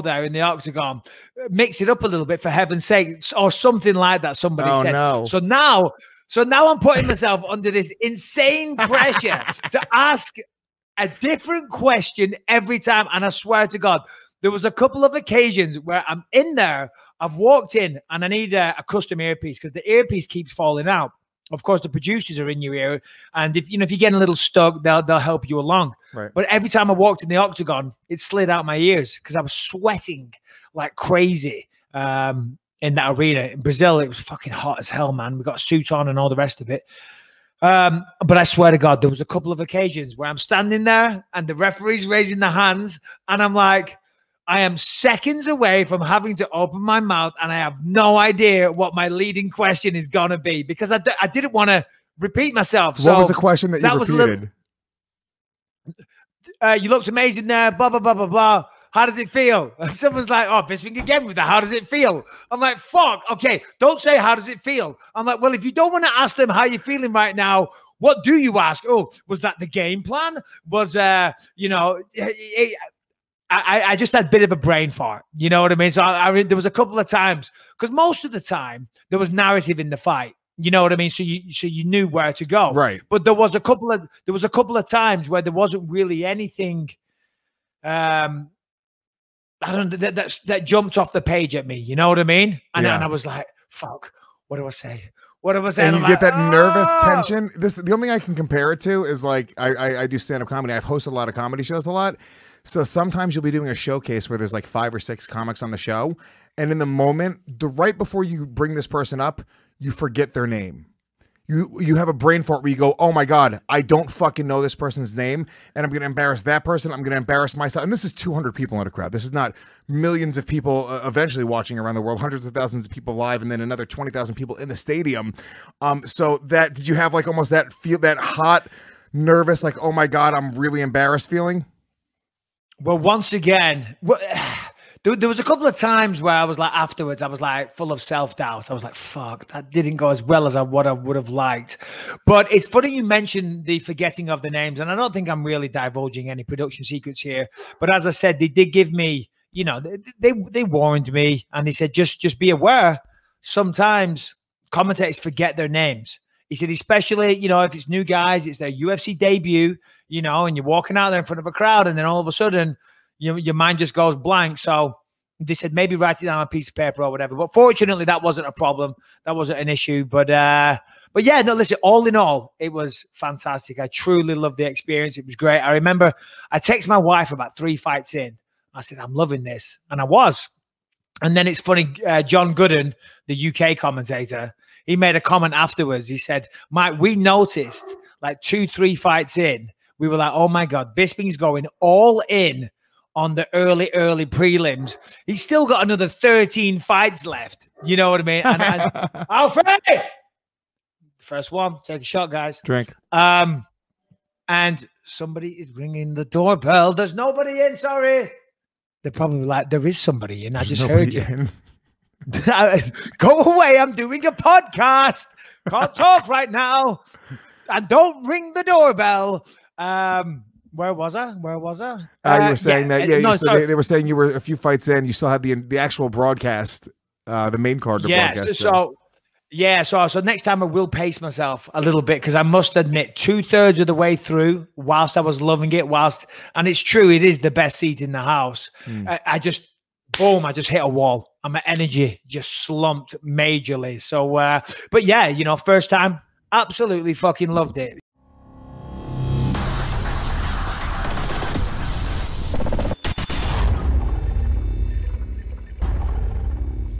there in the octagon, mix it up a little bit for heaven's sake, or something like that. Somebody said. No. So now I'm putting myself under this insane pressure to ask a different question every time. And I swear to God, there was a couple of occasions where I'm in there, I've walked in and I need a custom earpiece because the earpiece keeps falling out. Of course, the producers are in your ear, and if you're getting a little stuck, they'll help you along. Right. But every time I walked in the octagon, it slid out my ears because I was sweating like crazy in that arena. In Brazil, it was fucking hot as hell, man. We got a suit on and all the rest of it. But I swear to God, there was a couple of occasions where I'm standing there and the referee's raising the hands, and I'm like, I am seconds away from having to open my mouth, and I have no idea what my leading question is going to be because I didn't want to repeat myself. What was the question that you repeated? You looked amazing there, blah, blah, blah, blah, blah. How does it feel? And someone's like, oh, Bisping again with that. How does it feel? I'm like, fuck. Okay, don't say how does it feel. I'm like, well, if you don't want to ask them how you're feeling right now, what do you ask? Oh, was that the game plan? Was, I just had a bit of a brain fart. You know what I mean? So there was a couple of times, because most of the time there was narrative in the fight. You know what I mean? So you knew where to go. Right. But there was a couple of times where there wasn't really anything that jumped off the page at me. You know what I mean? And I was like, fuck, what do I say? What do I say? And you get that nervous tension. The only thing I can compare it to is like I do stand-up comedy. I've hosted a lot of comedy shows a lot. So sometimes you'll be doing a showcase where there's like 5 or 6 comics on the show. And in the moment, right before you bring this person up, you forget their name. You have a brain fart where you go, oh my God, I don't fucking know this person's name. And I'm going to embarrass that person. I'm going to embarrass myself. And this is 200 people in a crowd. This is not millions of people eventually watching around the world, hundreds of thousands of people live, and then another 20,000 people in the stadium. Did you have like almost that hot, nervous, like, oh my God, I'm really embarrassed feeling? Well, once again, there was a couple of times where I was like, afterwards, I was like full of self-doubt. I was like, fuck, that didn't go as well as what I would have liked. But it's funny you mentioned the forgetting of the names. And I don't think I'm really divulging any production secrets here. But as I said, they did give me, they warned me, and they said, just be aware. Sometimes commentators forget their names. He said, especially, if it's new guys, it's their UFC debut, and you're walking out there in front of a crowd, and then all of a sudden, your mind just goes blank. So they said, maybe write it down on a piece of paper or whatever. But fortunately, that wasn't a problem. That wasn't an issue. But yeah, no, listen, all in all, it was fantastic. I truly loved the experience. It was great. I remember I texted my wife about 3 fights in. I said, I'm loving this. And I was. And then it's funny, John Gooden, the UK commentator, he made a comment afterwards. He said, Mike, we noticed like 2-3 fights in, we were like, oh my God, Bisping's going all in on the early prelims. He's still got another 13 fights left. You know what I mean? And Alfred! First one, take a shot, guys. Drink. And somebody is ringing the doorbell. There's nobody in, sorry. They're probably like, there is somebody in. I just heard you. Go away. I'm doing a podcast. Can't talk right now. And don't ring the doorbell. Where was I? You were saying they were saying you were a few fights in. You still had the actual broadcast, the main card. Broadcast. So next time I will pace myself a little bit, because I must admit 2/3 of the way through, whilst I was loving it, and it's true, it is the best seat in the house. I just hit a wall, and my energy just slumped majorly. So, but yeah, first time, absolutely fucking loved it.